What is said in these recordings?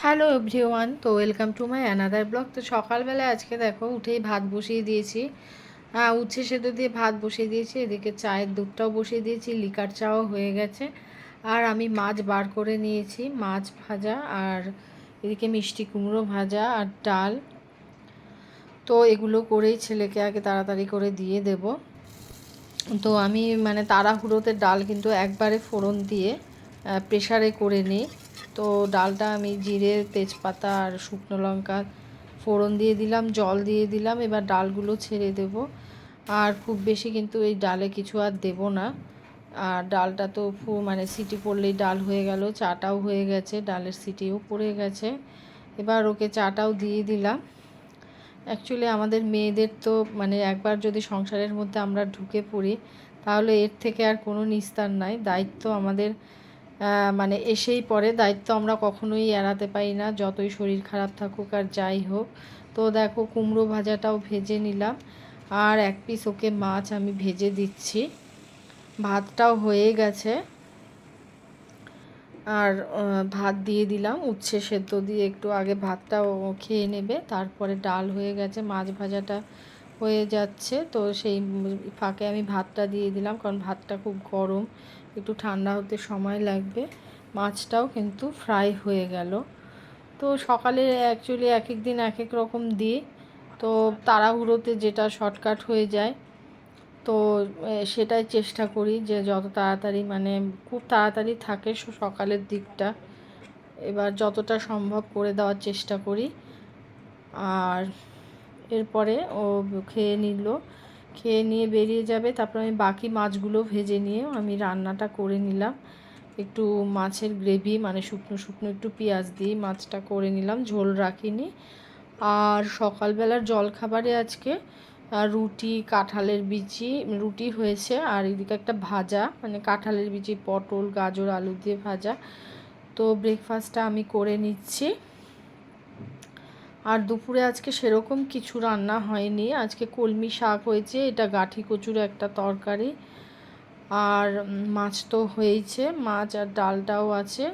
Hello everyone, তো welcome to my another blog. তো সকালবেলা আজকে দেখো উঠেই ভাত বসিয়ে দিয়েছি। উচ্ছে সেদ্ধ দিয়ে ভাত বসিয়ে দিয়েছি, এদিকে চায়ের দুধটাও বসিয়ে দিয়েছি, লিকার চাও হয়ে গেছে। আর আমি মাছ বার করে নিয়েছি, মাছ ভাজা, আর এদিকে মিষ্টি কুমড়ো ভাজা আর ডাল। তো এগুলো করেই ছেলেকে আগে তাড়াতাড়ি করে দিয়ে দেব। তো আমি মানে তাড়াহুড়োতে ডাল কিন্তু একবারে ফোড়ন দিয়ে প্রেসারে করে নিই। তো ডালটা আমি জিরে, তেজপাতা আর শুকনো লঙ্কা ফোড়ন দিয়ে দিলাম, জল দিয়ে দিলাম, এবার ডালগুলো ছেড়ে দেব। আর খুব বেশি কিন্তু এই ডালে কিছু আর দেব না। আর ডালটা তো মানে সিটি পড়লেই ডাল হয়ে গেল, চাটাও হয়ে গেছে, ডালের সিটিও পড়ে গেছে। এবার ওকে চাটাও দিয়ে দিলাম। অ্যাকচুয়ালি আমাদের মেয়েদের তো মানে একবার যদি সংসারের মধ্যে আমরা ঢুকে পড়ি, তাহলে এর থেকে আর কোনো নিস্তার নাই। দায়িত্ব আমাদের মানে এসেই পড়ে, দায়িত্ব আমরা কখনোই এড়াতে পারি না, যতই শরীর খারাপ থাকুক আর যাই হোক। তো দেখো কুমড়ো ভাজাটাও ভেজে নিলাম, আর এক পিস ওকে মাছ আমি ভেজে দিচ্ছি। ভাতটাও হয়ে গেছে, আর ভাত দিয়ে দিলাম, উচ্ছে সেদ্ধ দিয়ে একটু আগে ভাতটাও খেয়ে নেবে, তারপরে ডাল হয়ে গেছে, মাছ ভাজাটা হয়ে যাচ্ছে। তো সেই ফাঁকে আমি ভাতটা দিয়ে দিলাম, কারণ ভাতটা খুব গরম, একটু ঠান্ডা হতে সময় লাগবে। মাছটাও কিন্তু ফ্রাই হয়ে গেল। তো সকালে অ্যাকচুয়ালি এক এক দিন এক এক রকম দিই, তো তাড়াহুড়োতে যেটা শর্টকাট হয়ে যায়, তো সেটাই চেষ্টা করি যে যত তাড়াতাড়ি মানে খুব তাড়াতাড়ি থাকে সকালের দিকটা, এবার যতটা সম্ভব করে দেওয়ার চেষ্টা করি। আর এরপরে ও খেয়ে নিল, খেয়ে নিয়ে বেরিয়ে যাবে, তারপর আমি বাকি মাছগুলো ভেজে নিয়ে আমি রান্নাটা করে নিলাম। একটু মাছের গ্রেভি মানে শুকনো শুকনো একটু পেঁয়াজ দিয়ে মাছটা করে নিলাম, ঝোল রাখিনি। আর সকালবেলার জলখাবারে আজকে রুটি, কাঁঠালের বিচি রুটি হয়েছে, আর এদিকে একটা ভাজা মানে কাঁঠালের বিচি, পটল, গাজর, আলু দিয়ে ভাজা। তো ব্রেকফাস্টটা আমি করে নিচ্ছি। আর দুপুরে আজকে সেরকম কিছু রান্না হয়নি, আজকে কলমি শাক হয়েছে, এটা গাঁঠি কচুর একটা তরকারি, আর মাছ তো হয়েছে, মাছ আর ডালটাও আছে,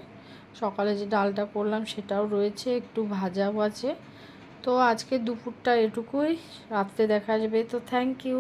সকালে যে ডালটা করলাম সেটাও রয়েছে, একটু ভাজাও আছে। তো আজকে দুপুরটা এটুকুই, রাত্রে দেখা যাবে। তো থ্যাংক ইউ।